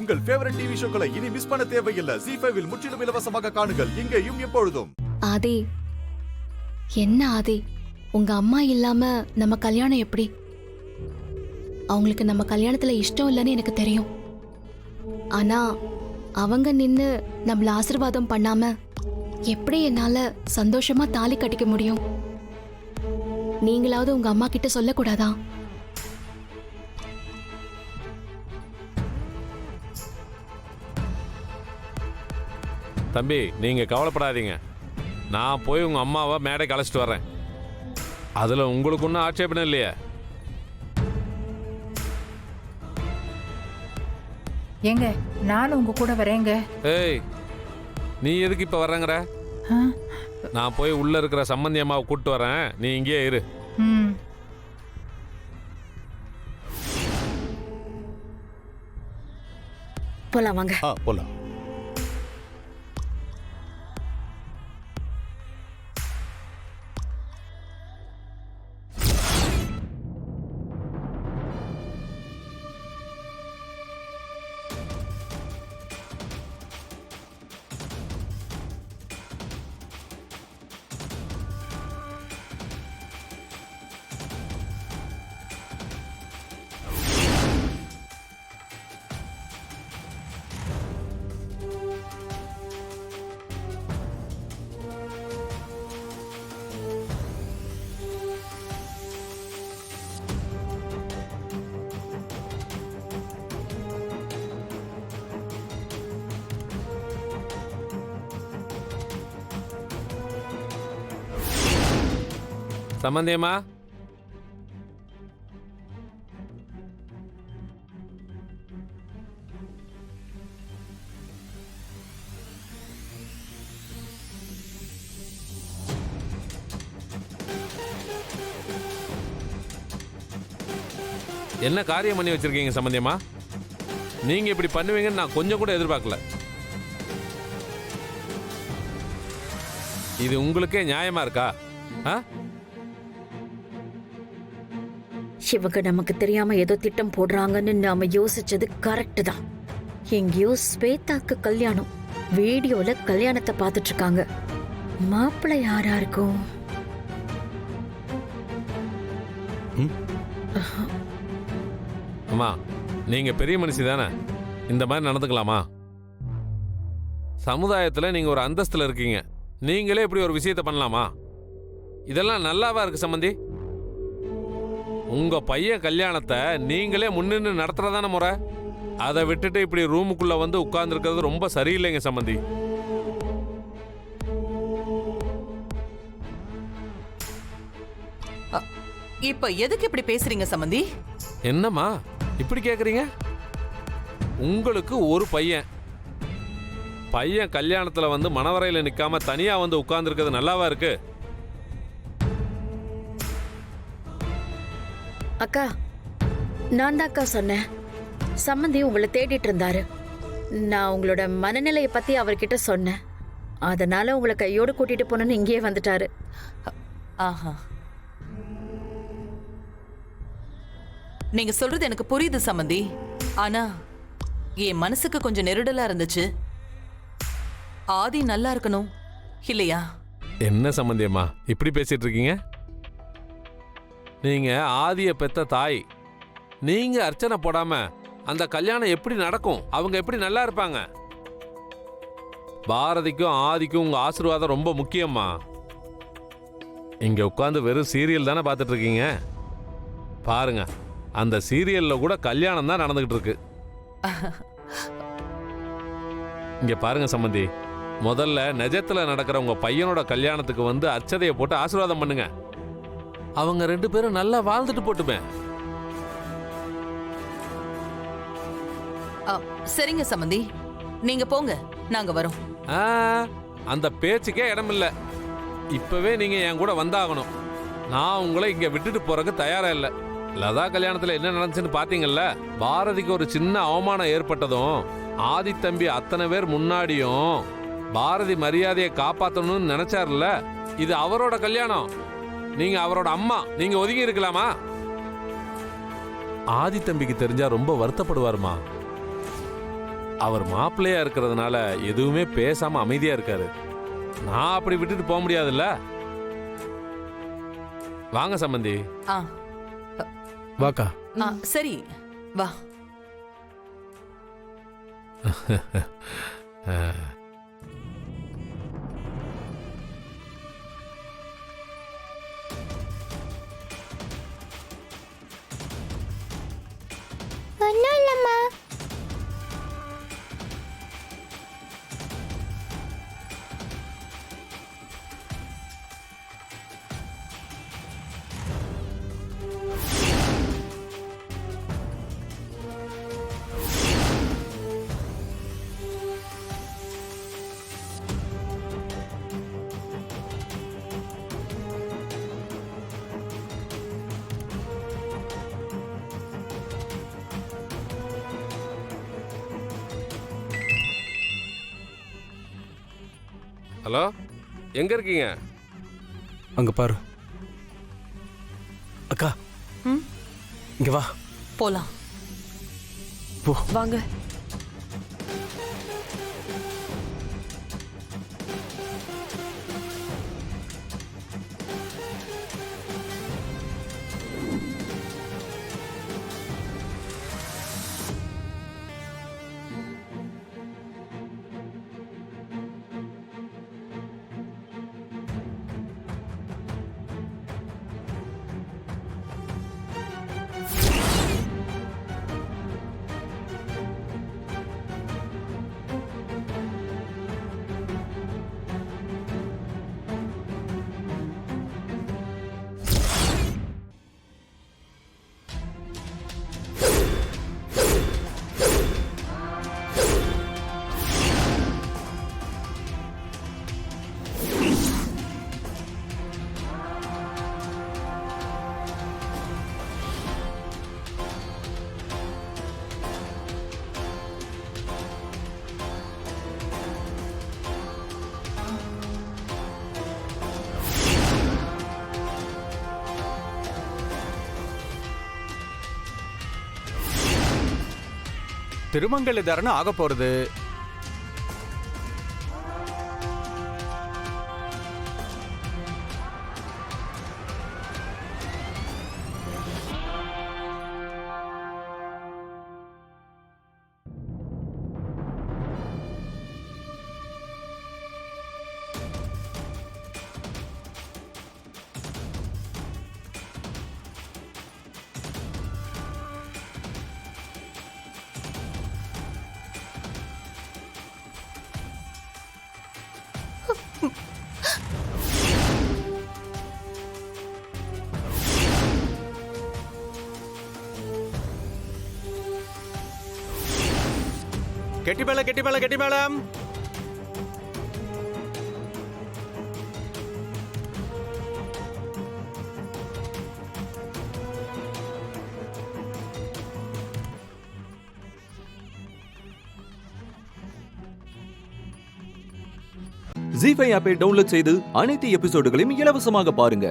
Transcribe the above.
உங்கள் favourite TV ஷோக்களை இனி miss பண்ண தேவையில்லை. ZEE5 இல் முற்றிலும் இலவசமாக காணுங்கள், இங்கேயும் எப்பொழுதும். ஆதி, என்ன ஆதி, உங்க அம்மா இல்லாம நம்ம கல்யாணம் எப்படி? அவங்களுக்கு நம்ம கல்யாணத்துல இஷ்டம் இல்லைன்னு எனக்கு தெரியும். ஆனா அவங்க நின்னு நம்மள ஆசீர்வாதம் பண்ணாம எப்படி என்னால சந்தோஷமா தாலி கட்டிக்க முடியும்? நீங்களாவது உங்க அம்மா கிட்ட சொல்லக்கூடாதா? தம்பி, நீங்க கவலைப்படாதீங்க. நான் போய் உங்க அம்மாவை மேடைக்கு அழைச்சிட்டு வர்றேன். அதுல உங்களுக்கு ஒன்றும் ஆட்சேபணம் இல்லையே? ஏங்க, நானும் உங்க கூட வரேங்க. ஏய், நீ எதுக்கு இப்ப வர்றங்கிற? நான் போய் உள்ள இருக்கிற சம்பந்தி அம்மாவை கூப்பிட்டு வரேன், நீ இங்கேயே இரு. போலாம் வாங்க. போலாம். சம்பந்தியம்மா, என்ன காரியம் பண்ணி வச்சிருக்கீங்க சம்பந்தியம்மா? நீங்க இப்படி பண்ணுவீங்கன்னு நான் கொஞ்சம் கூட எதிர்பார்க்கல. இது உங்களுக்கே நியாயமா இருக்கா? இவங்க நமக்கு தெரியாம ஏதோ திட்டம் போடுறாங்கன்னு நாம யோசிச்சது கரெக்ட் தான். எங்கேயோ ஸ்வேதாக்கு கல்யாணம், வீடியோல கல்யாணத்தை பார்த்துட்டு இருக்காங்க. மாப்பிள்ளை யாரா இருக்கும்? அம்மா, நீங்க பெரிய மனுஷி தானே, இந்த மாதிரி நடந்துக்கலாமா? சமுதாயத்துல நீங்க ஒரு அந்தஸ்துல இருக்கீங்க, நீங்களே இப்படி ஒரு விஷயத்தை பண்ணலாமா? இதெல்லாம் நல்லாவா இருக்கு சம்பந்தி? உங்க பையன் கல்யாணத்தை நீங்களே முன்னின்று நடத்துறதான முறை. அதை விட்டுட்டு இப்படி ரூமுக்குள்ள வந்து உட்கார்ந்து இருக்கிறது ரொம்ப சரியில்லைங்க சம்பந்தி. இப்ப எதுக்கு இப்படி பேசுறீங்க சம்பந்தி? என்னம்மா இப்படி கேக்குறீங்க? உங்களுக்கு ஒரு பையன் கல்யாணத்துல வந்து மணவரையில நிக்காம தனியா வந்து உட்கார்ந்து இருக்கிறது நல்லாவா இருக்கு? அக்கா, நான் தான் அக்கா சொன்னேன். சம்மந்தி உங்களை தேடிட்டு இருந்தாரு. நான் உங்களோட மனநிலையை பத்தி அவர்கிட்ட சொன்னேன். அதனால உங்களை கையோடு கூட்டிட்டு போனேன்னு இங்கேயே வந்துட்டாரு. ஆஹா, நீங்க சொல்றது எனக்கு புரியுது சம்பந்தி. ஆனா என் மனசுக்கு கொஞ்சம் நெருடலா இருந்துச்சு. ஆதி நல்லா இருக்கணும் இல்லையா? என்ன சம்பந்தியம்மா இப்படி பேசிட்டு இருக்கீங்க? நீங்க ஆதிய பெத்த தாய். நீங்க அர்ச்சனை போடாம அந்த கல்யாணம் எப்படி நடக்கும்? அவங்க எப்படி நல்லா இருப்பாங்க? பாரதிக்கும் ஆதிக்கும் உங்க ஆசீர்வாதம் ரொம்ப முக்கியம்மா. இங்க உட்கார்ந்து வெறும் சீரியல் தானே பார்த்துட்டு இருக்கீங்க. பாருங்க, அந்த சீரியல்ல கூட கல்யாணம் தான் நடந்துகிட்டு இருக்கு. இங்க பாருங்க சம்பந்தி, முதல்ல நிஜத்துல நடக்கிற உங்க பையனோட கல்யாணத்துக்கு வந்து அர்ச்சதையை போட்டு ஆசீர்வாதம் பண்ணுங்க. அவங்க ரெண்டு பேரும் நல்லா வாழ்ந்துட்டு போட்டுமே. சரிங்க சம்பந்தி, நீங்க போங்க, நாங்க வரோம். அந்த பேச்சுக்கே இடம் இல்ல. இப்பவே நீங்க என் கூட வந்தாகணும். நான் உங்களை இங்க விட்டுட்டு போறதுக்கு தயாரா இல்ல. லதா கல்யாணத்துல என்ன நடந்துச்சுன்னு பாத்தீங்கல்ல? பாரதிக்கு ஒரு சின்ன அவமானம் ஏற்பட்டதும் ஆதி தம்பி அத்தனை பேர் முன்னாடியும் பாரதி மரியாதையை காப்பாற்றணும்னு நினைச்சார்ல. இது அவரோட கல்யாணம், நீங்க அவரோட அம்மா, நீங்க ஒதுங்கி இருக்கலாமா? ஆதி தம்பிக்கு தெரிஞ்சா ரொம்ப வருத்தப்படுவாருமா. அவர் மாப்பிள்ளையா இருக்கிறதுனால எதுவுமே பேசாம அமைதியா இருக்காரு. நான் அப்படி விட்டுட்டு போக முடியாதுல்ல. வாங்க சம்பந்தி. ஆ வாக்கா. ஆ சரி வா. ஒன்றும் இல்லைம்மா. ஹலோ, எங்க இருக்கீங்க? அங்க பாரு. அக்கா ம் இங்க வா. போலாம். போ. வாங்க. திருமங்கல தாரணம் ஆக போறது. கெட்டிமேளம் கெட்டிமேளம் கெட்டிமேளம். ஜீ5 ஆப்பை டவுன்லோட் செய்து அனைத்து எபிசோடுகளையும் இலவசமாக பாருங்க.